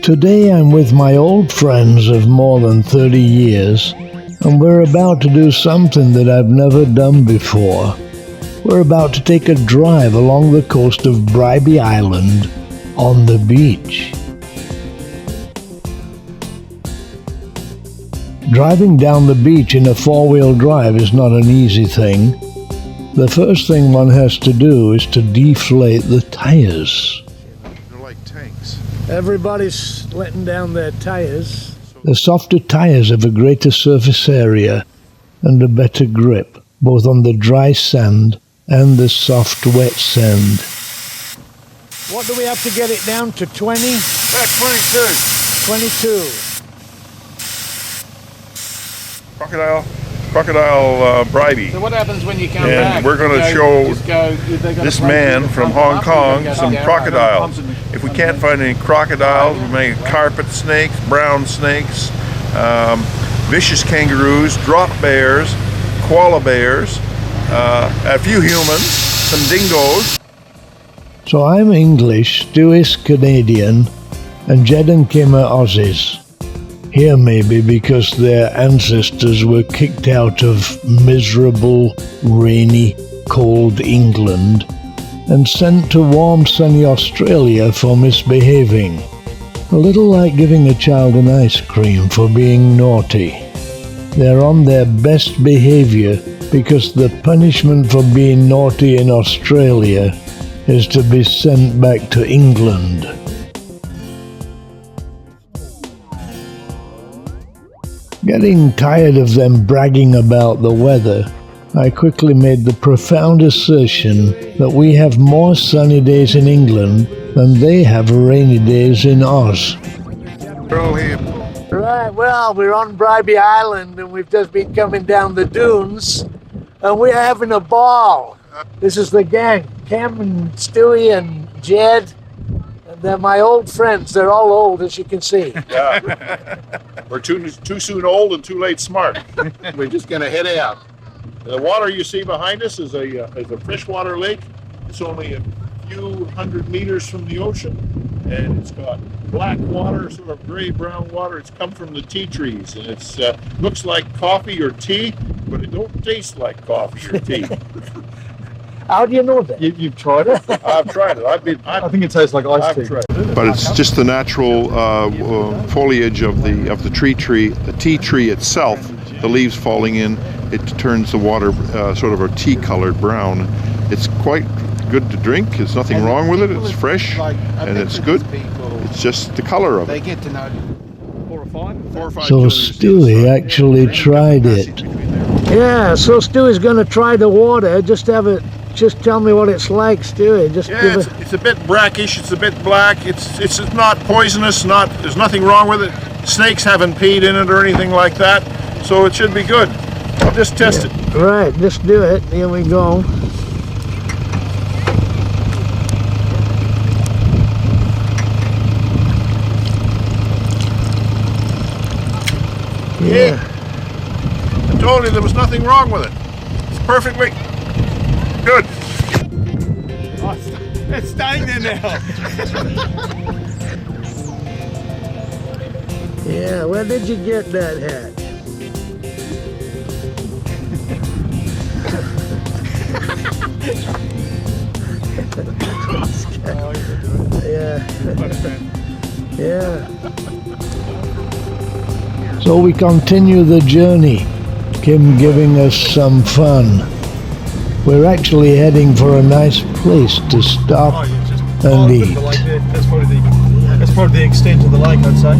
Today I'm with my old friends of more than 30 years, and we're about to do something that I've never done before. We're about to take a drive along the coast of Bribie Island on the beach. Driving down the beach in a four-wheel drive is not an easy thing. The first thing one has to do is to deflate the tires. They're like tanks. Everybody's letting down their tires. The softer tires have a greater surface area and a better grip, both on the dry sand and the soft wet sand. What do we have to get it down to, 20? That's 22. 22. Crocodile Bribie. So what happens when you come And back? we're going to show this man from Hong Kong some crocodiles. If we can't find any crocodiles, we may carpet snakes, brown snakes, vicious kangaroos, drop bears, koala bears, a few humans, some dingoes. So I'm English, Stu is Canadian, and Jed and Kim are Aussies. Here maybe because their ancestors were kicked out of miserable, rainy, cold England and sent to warm, sunny Australia for misbehaving. A little like giving a child an ice cream for being naughty. They're on their best behavior because the punishment for being naughty in Australia is to be sent back to England. Getting tired of them bragging about the weather, I quickly made the profound assertion that we have more sunny days in England than they have rainy days in Oz. Right, well, we're on Bribie Island and we've just been coming down the dunes and we're having a ball. This is the gang, Cam and Stewie and Jed. They're my old friends. They're all old, as you can see. Yeah. We're too soon old and too late smart. We're just going to head out. The water you see behind us is a freshwater lake. It's only a few hundred meters from the ocean, and it's got black water, sort of gray-brown water. It's come from the tea trees, and it's looks like coffee or tea, but it don't taste like coffee or tea. How do you know that? You've tried it? I've tried it. I think it tastes like iced tea. Tried it. But it's just the natural foliage of the tea tree itself. The leaves falling in, it turns the water sort of a tea-colored brown. It's quite good to drink. There's nothing wrong with it. It's fresh and it's good. It's just the color of it. They get to know 4 or 5. So Stewie actually tried it. Yeah, so Stewie's going to try the water. Just tell me what it's like, Stewie. It's a bit brackish. It's a bit black. It's not poisonous. There's nothing wrong with it. Snakes haven't peed in it or anything like that, so it should be good. I'll just test it. Right, just do it. Here we go. Yeah. I told you there was nothing wrong with it. It's perfectly good. Oh, it's staying there now. Yeah, where did you get that hat? Yeah. Yeah. So we continue the journey, Kim giving us some fun. We're actually heading for a nice place to stop and eat. That's probably the extent of the lake, I'd say.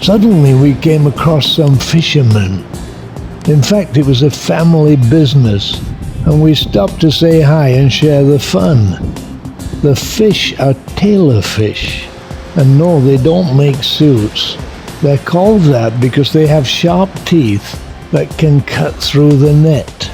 Suddenly we came across some fishermen. In fact, it was a family business, and we stopped to say hi and share the fun. The fish are tailor fish, and no, they don't make suits. They're called that because they have sharp teeth that can cut through the net.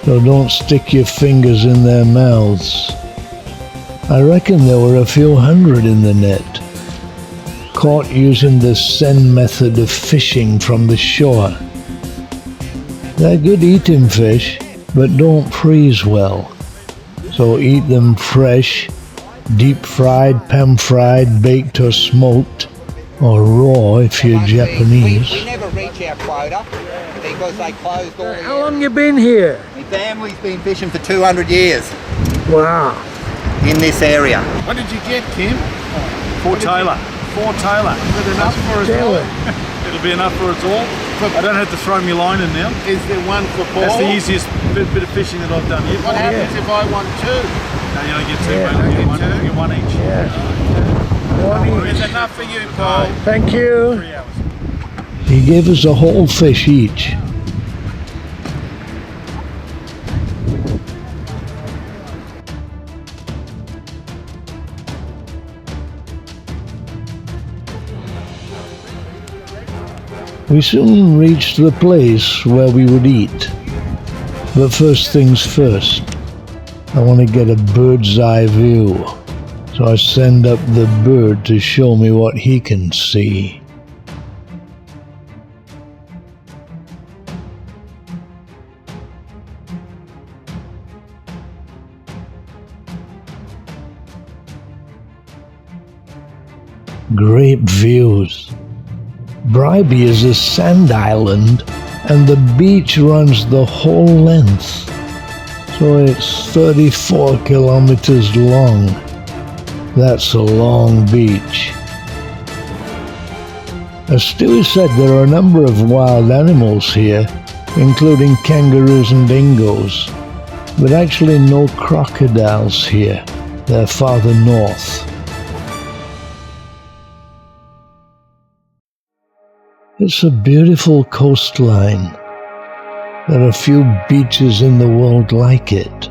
So don't stick your fingers in their mouths. I reckon there were a few hundred in the net, caught using the Sen method of fishing from the shore. They're good eating fish, but don't freeze well. So eat them fresh, deep fried, pan fried, baked or smoked, or raw if you're Japanese. We never reach our quota because they closed all the How long you been here? My family's been fishing for 200 years Wow. in this area. What did you get, Kim? Four tailor. Is it enough for us all? It'll be enough for us all. I don't have to throw my line in now. Is there one for Paul? That's the easiest bit of fishing that I've done yet. What happens if I want two? No, you don't get two, Yeah, mate. You don't get get one each. Is enough for you, Paul? Thank you. 3 hours. He gave us a whole fish each. We soon reached the place where we would eat. But first things first, I want to get a bird's eye view. So I send up the bird to show me what he can see. Great views. Bribie is a sand island, and the beach runs the whole length. So it's 34 kilometers long. That's a long beach. As Stewie said, there are a number of wild animals here, including kangaroos and dingoes, but actually no crocodiles here. They're farther north. It's a beautiful coastline. There are few beaches in the world like it.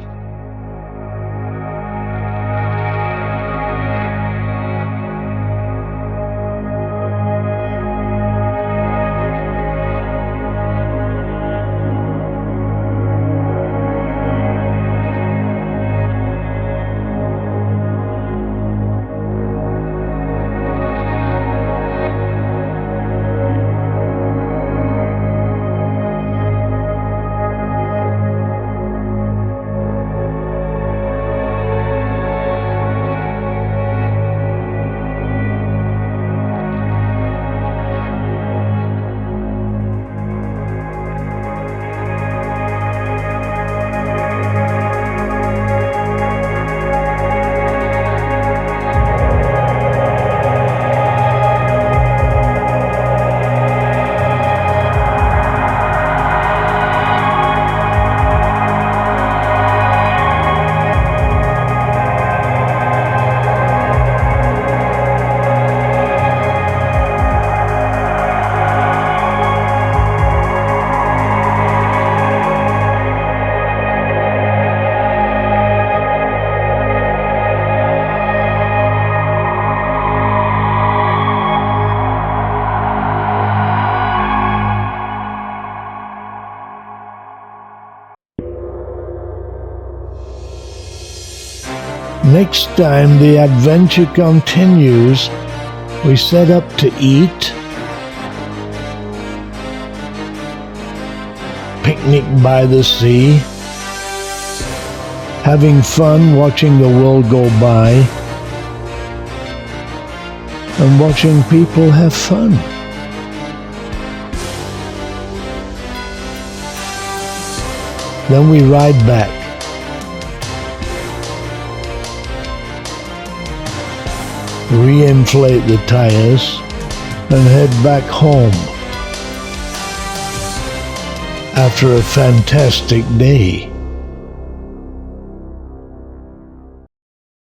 Next time the adventure continues, we set up to eat, picnic by the sea, having fun watching the world go by, and watching people have fun. Then we ride back. Re-inflate the tires and head back home. after a fantastic day.